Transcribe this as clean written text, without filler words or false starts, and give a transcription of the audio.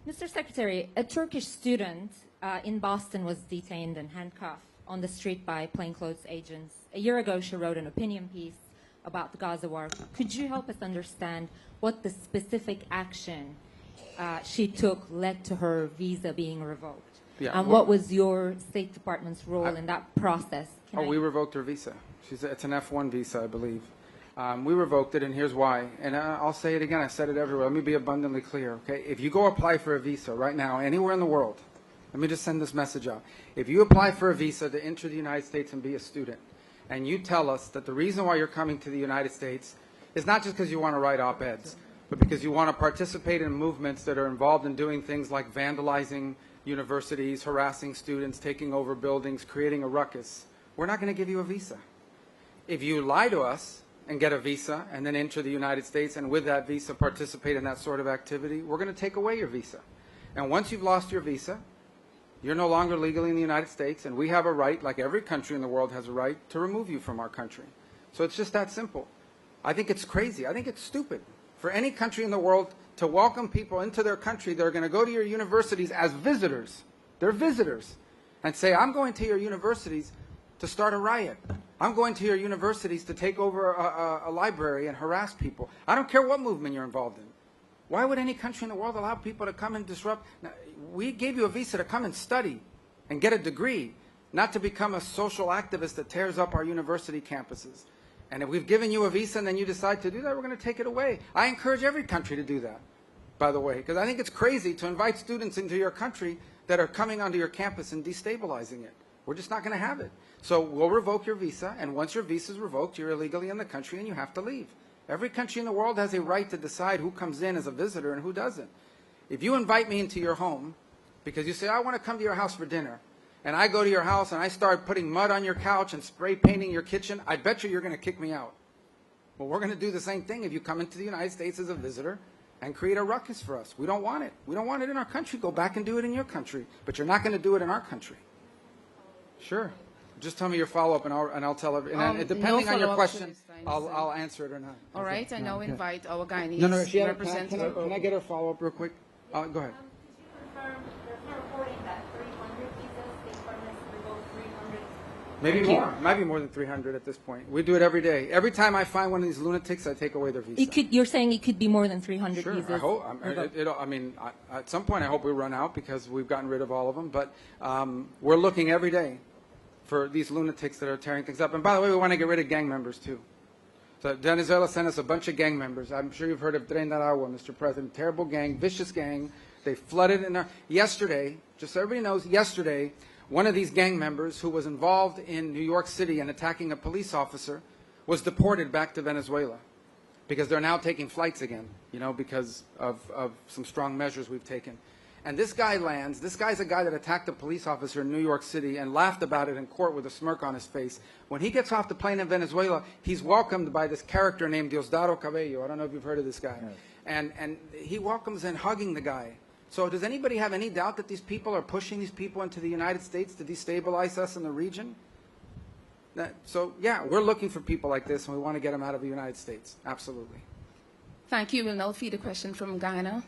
Mr. Secretary, a Turkish student in Boston was detained and handcuffed on the street by plainclothes agents. A year ago, she wrote an opinion piece about the Gaza war. Could you help us understand what the specific action she took led to her visa being revoked? Yeah, and what was your State Department's role in that process? We revoked her visa. It's an F1 visa, I believe. We revoked it, and here's why. And I'll say it again. I said it everywhere. Let me be abundantly clear, okay? If you go apply for a visa right now, anywhere in the world, let me just send this message out. If you apply for a visa to enter the United States and be a student, and you tell us that the reason why you're coming to the United States is not just because you want to write op-eds, but because you want to participate in movements that are involved in doing things like vandalizing universities, harassing students, taking over buildings, creating a ruckus, we're not going to give you a visa. If you lie to us and get a visa and then enter the United States and with that visa participate in that sort of activity, we're going to take away your visa. And once you've lost your visa, you're no longer legally in the United States, and we have a right, like every country in the world has a right, to remove you from our country. So it's just that simple. I think it's crazy. I think it's stupid for any country in the world to welcome people into their country that are going to go to your universities as visitors. They're visitors. And say, I'm going to your universities to start a riot. I'm going to your universities to take over a library and harass people. I don't care what movement you're involved in. Why would any country in the world allow people to come and disrupt? Now, we gave you a visa to come and study and get a degree, not to become a social activist that tears up our university campuses. And if we've given you a visa and then you decide to do that, we're going to take it away. I encourage every country to do that, by the way, because I think it's crazy to invite students into your country that are coming onto your campus and destabilizing it. We're just not going to have it. So we'll revoke your visa, and once your visa is revoked, you're illegally in the country and you have to leave. Every country in the world has a right to decide who comes in as a visitor and who doesn't. If you invite me into your home because you say, I want to come to your house for dinner, and I go to your house and I start putting mud on your couch and spray painting your kitchen, I bet you're going to kick me out. Well, we're going to do the same thing if you come into the United States as a visitor and create a ruckus for us. We don't want it. We don't want it in our country. Go back and do it in your country. But you're not going to do it in our country. Sure. Just tell me your follow-up, and I'll tell everyone. And depending on your question, I'll answer it or not. All right. I now invite our Guyanese representative. Can I get her follow-up real quick? Go ahead. Could you confirm, there's no reporting that 300 visas, State Department revoked 300? Maybe more. Might be more than 300 at this point. We do it every day. Every time I find one of these lunatics, I take away their visa. You're saying it could be more than 300 sure, visas? I hope. At some point, I hope we run out because we've gotten rid of all of them. But we're looking every day for these lunatics that are tearing things up. And by the way, we want to get rid of gang members, too. So Venezuela sent us a bunch of gang members. I'm sure you've heard of Tren de Aragua, Mr. President. Terrible gang, vicious gang. They flooded in our... Yesterday, just so everybody knows, yesterday, one of these gang members who was involved in New York City and attacking a police officer was deported back to Venezuela because they're now taking flights again, you know, because of some strong measures we've taken. And this guy lands. This guy's a guy that attacked a police officer in New York City and laughed about it in court with a smirk on his face. When he gets off the plane in Venezuela, he's welcomed by this character named Diosdado Cabello. I don't know if you've heard of this guy. Yes. And he welcomes in hugging the guy. So does anybody have any doubt that these people are pushing these people into the United States to destabilize us in the region? So, yeah, we're looking for people like this, and we want to get them out of the United States. Absolutely. Thank you. We'll now feed a question from Guyana.